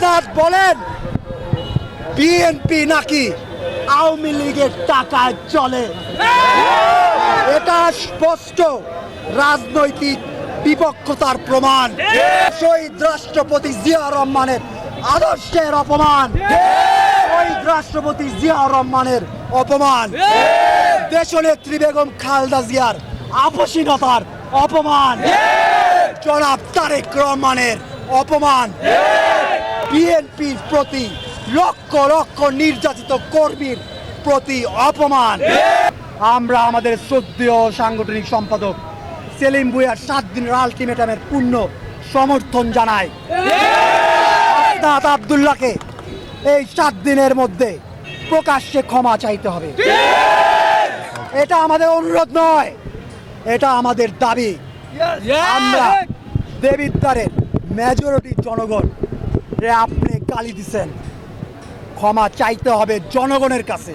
হাসনাত বলেন বিএনপি নাকি আওয়ামী লীগের টাকায় চলে। এটা স্পষ্ট রাজনৈতিক বিপক্ষতার প্রমাণ। শহীদ রাষ্ট্রপতি জিয়া রহমানের আদর্শের অপমান, শহীদ রাষ্ট্রপতি জিয়া রহমানের অপমান, দেশনেত্রী বেগম খালেদা জিয়ার আপসীনতার অপমান, জনাব তারেক রহমানের অপমান, বিএনপির প্রতি লক্ষ লক্ষ নির্যাতিত কর্মীর প্রতি অপমান। আমরা আমাদের শ্রদ্ধেয় সাংগঠনিক সম্পাদক সেলিম ভূঁইয়ার 7 দিনের আলটিমেটামের পূর্ণ সমর্থন জানাই। হাসনাত আব্দুল্লাহকে এই 7 দিনের মধ্যে প্রকাশ্যে ক্ষমা চাইতে হবে। এটা আমাদের অনুরোধ নয়, এটা আমাদের দাবি। আমরা দেবিদ্বারের মেজরিটি জনগণ রে আপনি গালি দিছেন, ক্ষমা চাইতে হবে জনগণের কাছে।